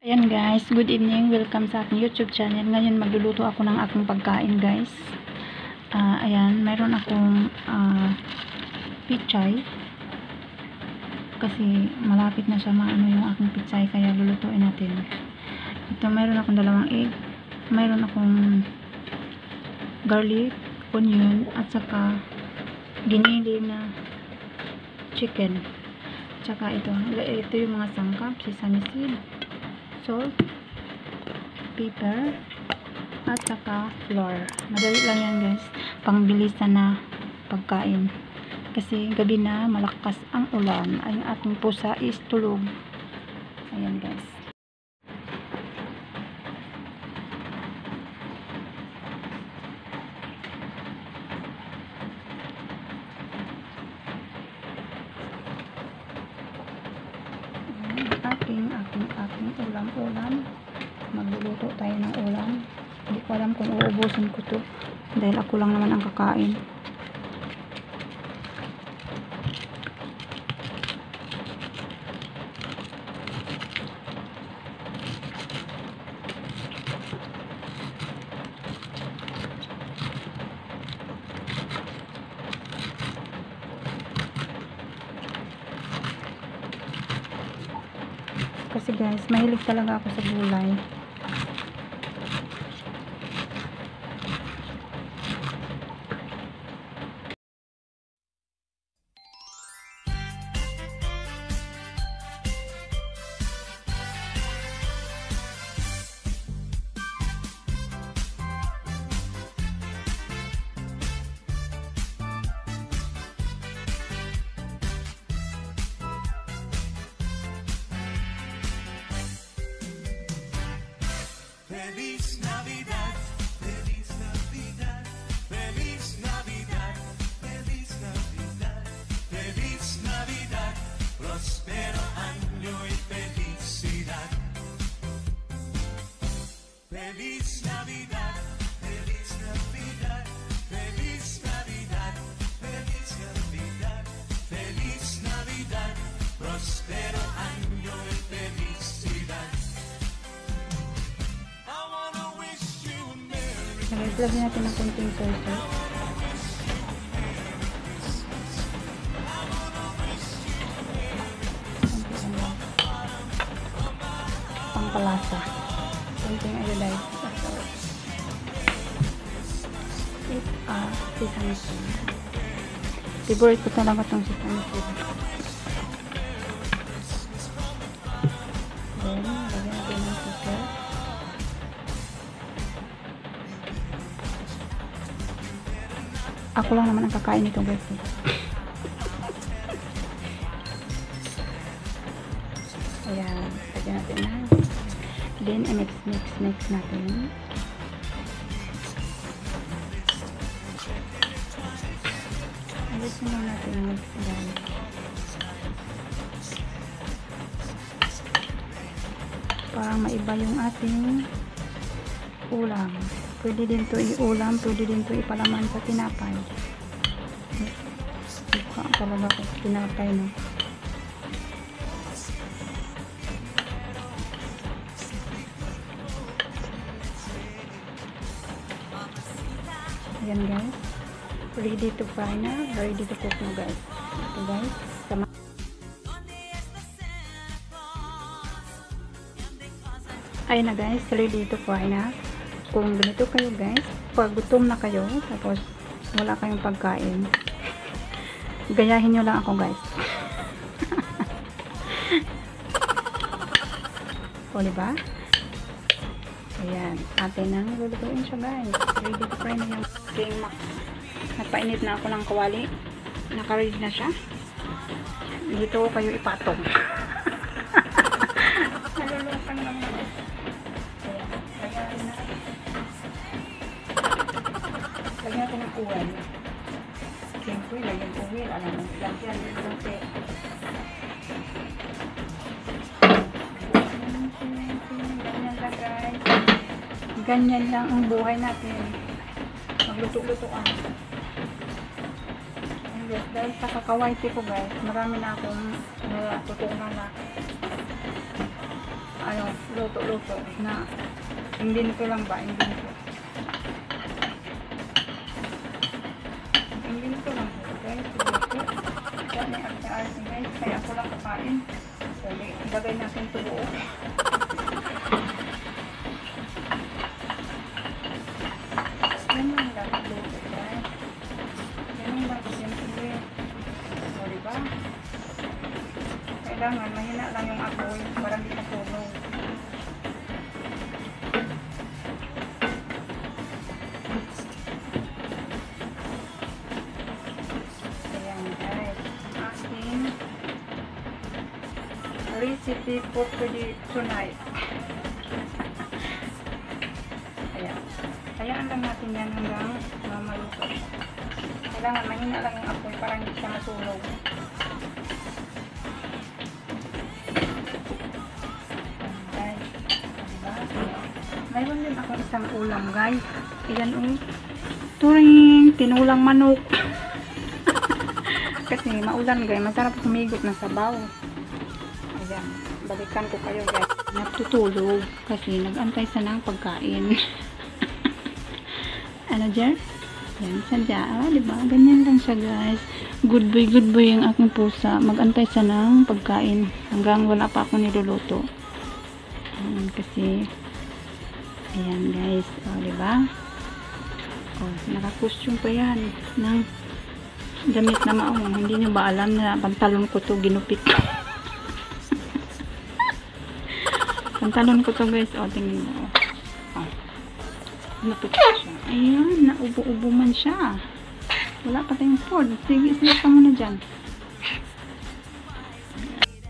Ayan guys, good evening. Welcome sa aking YouTube channel. Ngayon magluluto ako ng aking pagkain guys. Ayan, mayroon akong pichay. Kasi malapit na siya maano yung aking pichay, kaya lulutuin natin. Ito, mayroon akong dalawang egg. Mayroon akong garlic, onion, at saka ginili na chicken. Tsaka ito yung mga sangkap, sesame seed, salt, pepper, at saka flour. Madali lang yan guys, pangbilisan na pagkain. Kasi gabi na, malakas ang ulan, ay ating pusa is tulog. Ayan guys. Aking ulam. Magluluto tayo ng ulam. Hindi ko alam kung uubusin ko to dahil ako lang naman ang kakain. Kasi guys, mahilig talaga ako sa gulay. Feliz Navidad, Feliz Navidad, Feliz Navidad, Feliz Navidad, Feliz Navidad, prospero año y felicidad. Feliz Navidad, Feliz Navidad, Feliz Navidad, Feliz Navidad, Feliz Navidad, prospero año y felicidad. Lagyan natin ng konting soy sauce. Pampalasa. Konting iodized salt. Sesame seed. Favorite ko talaga itong sesame seed. Then, lagyan natin ng sugar. Ako lang naman ang kakain nito guys. Ayan, lagyan natin na. Then, mix natin. Alisin mo natin ang mix guys. Parang maiba yung ating ulam. Pwede din to i-ulam, pwede din to ipalaman sa tinapay. Mukha talaga ko sa tinapay, no? Ayan guys. Ready to fry na. Ready to cook na guys. Ito guys. Ayan na guys. Ready to fry na. Kung ganito kayo guys, pag gutom na kayo, tapos wala kayong pagkain, gayahin nyo lang ako guys. O diba? Ayan, atin nang lulutuin siya guys. Ready to fry na yung King Max. Nagpainit na ako ng kawali. Naka-ready na siya. Dito kayo ipatong. Nalulutan lang na guys. Lagyan natin ng uwan. Siyempre, lagyan ng uwan. Alam mo, lagyan ng uwan. Ganyan lang guys. Ganyan lang ang buhay natin. Magluto-lutoan. Dahil sa kakawaiti ko guys, marami na akong natutunan na ano, luto-luto na hindi ko lang ba, hindi ko. Hindi ko lang po, guys. Luto. Yan ay arte-arte, guys. Kaya ako lang kakain. So, ilagay natin ito buo. Yan lang lang luto, guys. Yan lang simple. So, diba? Kailangan mahina lang yung apoy para hindi masunog. Ayan guys, ang aking recipe for tonight. Ayan. Hayaan lang natin yan hanggang maluto. Kailangan mahina lang yung apoy para hindi siya masunog. Mayroon din ako isang ulam, guys. Ayan, turing, tinulang manok. Kasi maulan, guys. Masarap humigop ng sabaw. Ayan, balikan ko kayo, guys. Natutulog kasi nag-antay sa ng pagkain. Ano, Jer? Yan, sadya. Diba? Ganyan lang siya, guys. Good boy yung aking pusa. Mag-antay sa ng pagkain hanggang wala pa ako niluluto. Kasi ayan guys, diba? Naka-costume pa yan ng damit na maong. Hindi nyo ba alam na pantalon ko to ginupit? Pantalon ko to guys, tingnan mo. Ginupit ko siya. Ayan, naubo-ubo man siya. Wala pa tayong Ford. Sige, silap ka muna dyan.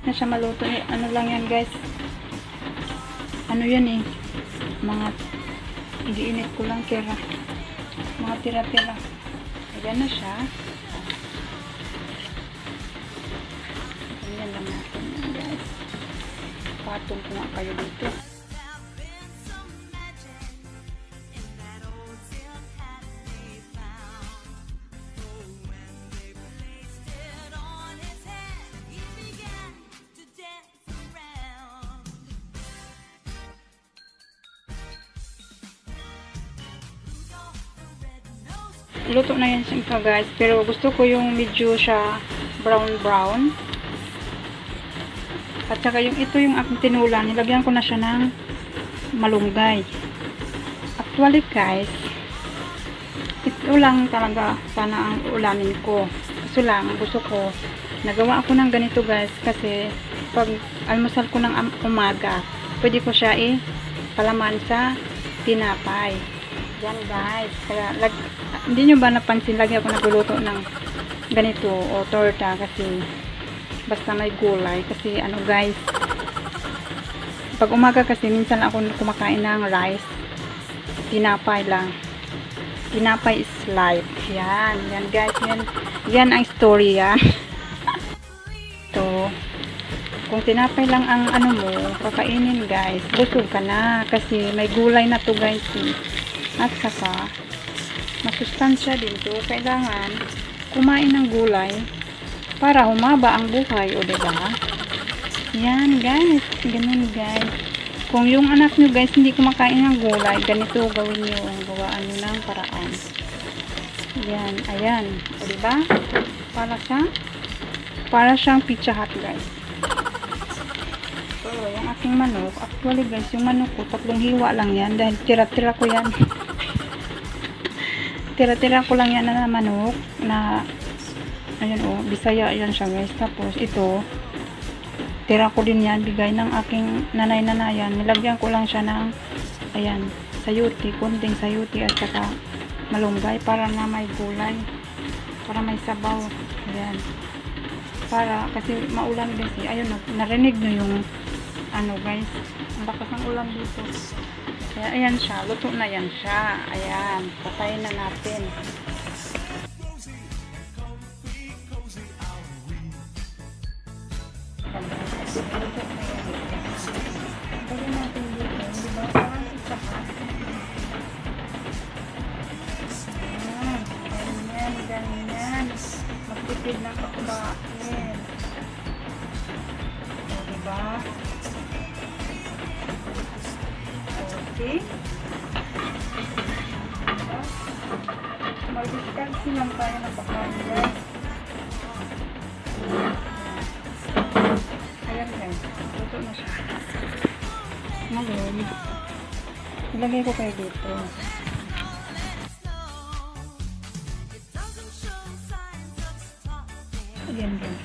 Na siya maluto. Ano lang yan guys? Ano yan eh? Mga iniinit ko lang tira. Mga tira-tira. Ayan na siya. Ayan lang natin yan guys. Patong ko nga kayo dito. Luto na yan siya guys, pero gusto ko yung medyo siya brown. At saka yung ito yung aking tinulan, nilagyan ko na siya ng malunggay. Actually guys, ito lang talaga sana ang ulamin ko. Gusto ko, nagawa ako ng ganito guys, kasi pag almusal ko ng umaga, pwede ko siya palaman sa tinapay. Yan guys, kaya hindi nyo ba napansin lagi ako nagluluto ng ganito o torta kasi basta may gulay kasi ano guys, pag umaga kasi minsan ako kumakain ng rice, tinapay lang. Tinapay is life. Yan guys, yan ang story yan. So, kung tinapay lang ang ano mo, kakainin guys, busog ka na kasi may gulay na to guys. At saka masustansya din to. Kailangan kumain ng gulay para humaba ang buhay, o diba? Yan guys, ganun guys. Kung yung anak nyo guys hindi kumakain ng gulay, ganito gawin nyo, gawaan nyo ng paraan. Yan, ayan, o diba? Para siyang Pizza Hut guys. So, yung aking manok, actually guys, yung manok ko, 3 hiwa lang yan dahil tira-tira ko yan. Tira-tira ko lang yan na manok na ayan Bisaya yan siya guys. Tapos ito tira ko din yan, bigay ng aking nanay-nanayan. Nilagyan ko lang siya ng ayan, sayuti, konting sayuti at saka malunggay para na may gulay, para may sabaw. Ayan, para kasi maulan kasi ayun, narinig nyo yung ano guys, ang lakas ng ulan dito. Kaya ayan siya, luto na yan siya. Ayan, patayin na natin. Luto na yan. Patayin natin dito, di ba? Parang Pizza Hut. Ayan, ganyan. Magtipid ng pagkain. Di ba? See? Mag-discalsi lang tayo ng pagkain, guys. Ayan, guys. Luto na siya. Ngayon, ilagay ko kayo dito. Ayan, guys.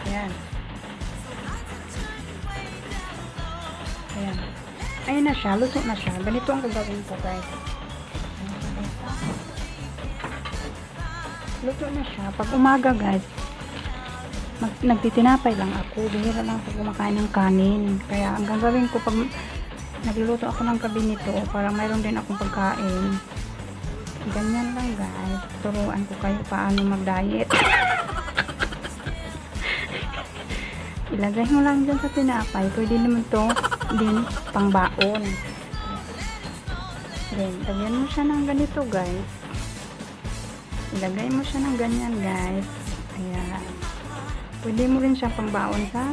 Ayan. Ayan. Ayan na siya. Luto na siya. Ganito ang gagawin ko, guys. Luto na siya. Pag umaga, guys, nagtitinapay lang ako. Bihira lang ako kumakain ng kanin. Kaya ang gagawin ko pag nagluluto ako ng gabi nito, parang mayroon din akong pagkain. Ganyan lang, guys. Turuan ko kayo paano mag-diet. Ilagay mo lang dyan sa tinapay. Pwede naman to din pang baon. Then, lagyan mo siya ng ganito, guys. Ilagay mo siya ng ganyan, guys. Ayan. Pwede mo rin siya pang baon sa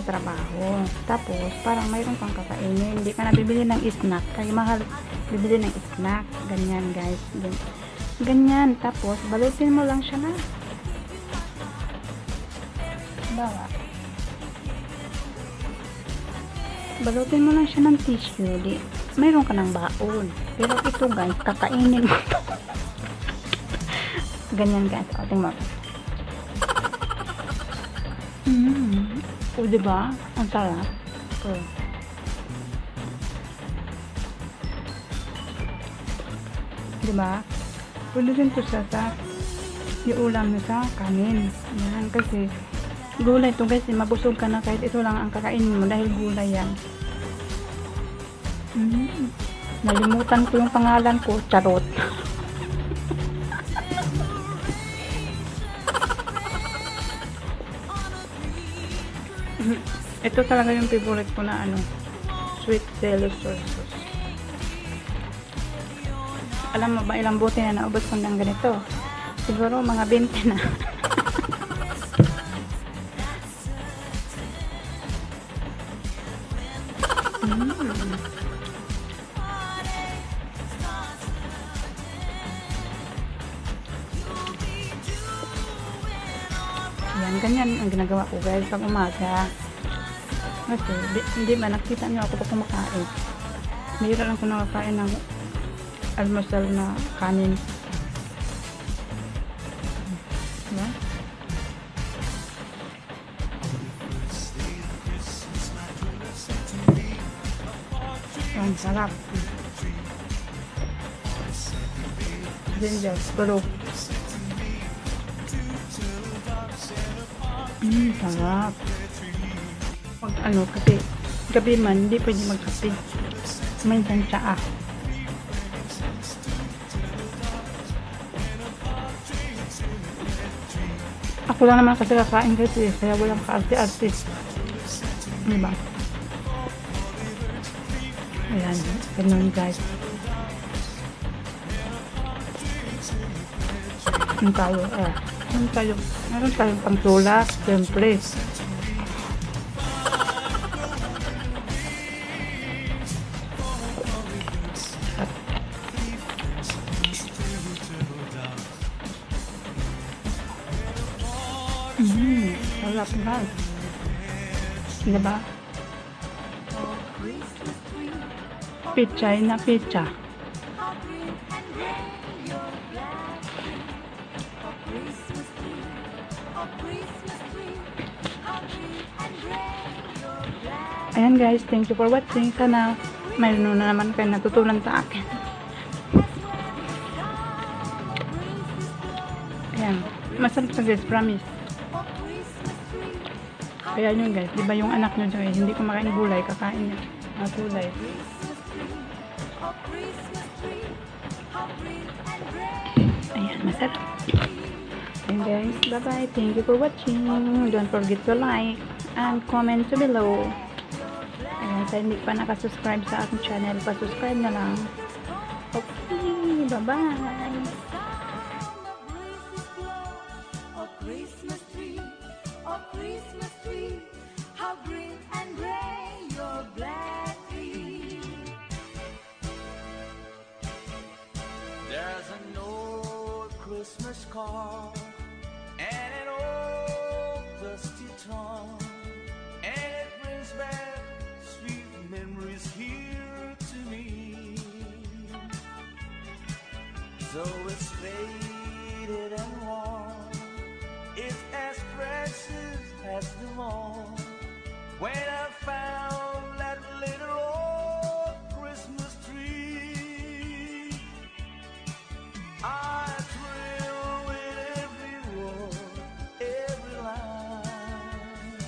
trabaho. Tapos, parang mayroon kang kakainin. Hindi ka na bibili ng snack. Kaya mahal bibili ng snack. Ganyan, guys. Ganyan. Tapos, balutin mo lang siya na. Bawa. Balutin mo lang siya ng tissue. Mayroon ka ng baon. Pero ito, guys, kakainin mo ito. Ganyan, guys. O, tingnan mo. O, diba? Ang sarap. O. Diba? Pwede din ito sa iulam nyo sa kanin. Yan, kasi gulay ito, guys. Mabusog ka na kahit ito lang ang kakainin mo dahil gulay yan. Nalimutan ko yung pangalan ko. Charot. Ito talaga yung favorite ko na sweet chili sauce. Alam mo ba ilang bote na naubos ko ng ganito? Siguro mga 20 na. Yan, ganyan ang ginagawa ko, guys, pag umaga. Kasi, hindi ba, nakita nyo ako pag kumakain. Mayroon lang ko nakakain ng almusal na kanin. Diba? Ang sarap. Ginger, pero sarap. Pag kasi gabi man, hindi pwede magkape. Minsan tsaa. Ako lang naman kasi kakain kasi, kaya walang kaarte-arte. Diba? Ayan, ganun, guys. Meron tayong pangtula, siyempre. Sarap, guys. Diba? Pichay na pizza. Ayan, guys, thank you for watching. Sana mayroon na naman kayo natutunan sa akin. Ayan, masarap sa, guys, promise. Kaya yun, guys, diba yung anak nyo dyan, hindi kumakain gulay, kakain niya ng gulay. Ayan, masarap. And guys, bye bye, thank you for watching. Don't forget to like and comment below. Ayan, sa hindi pa nakasubscribe sa aking channel, pa-subscribe na lang. Okay, bye bye. Christmas tree, how green and gray. car and an old dusty trunk, and it brings back sweet memories here to me. Though it's faded and worn, it's as precious as them all. When I found that little old Christmas tree, I thrilled with every word, every line.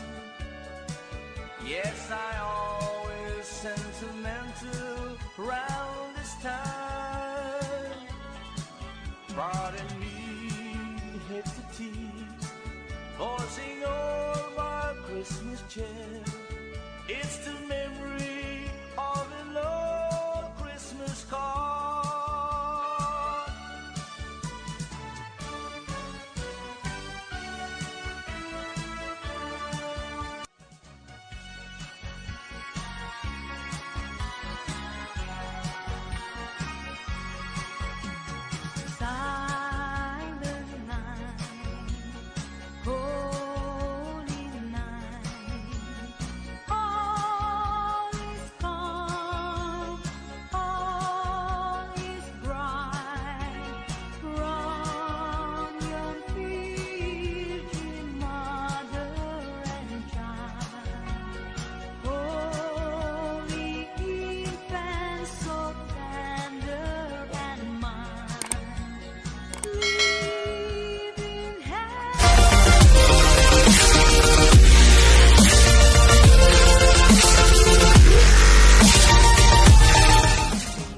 Yes, I always sentimental round this time. Pardon me, hit the teeth, forcing all my Christmas cheer. It's the memory of an old Christmas card.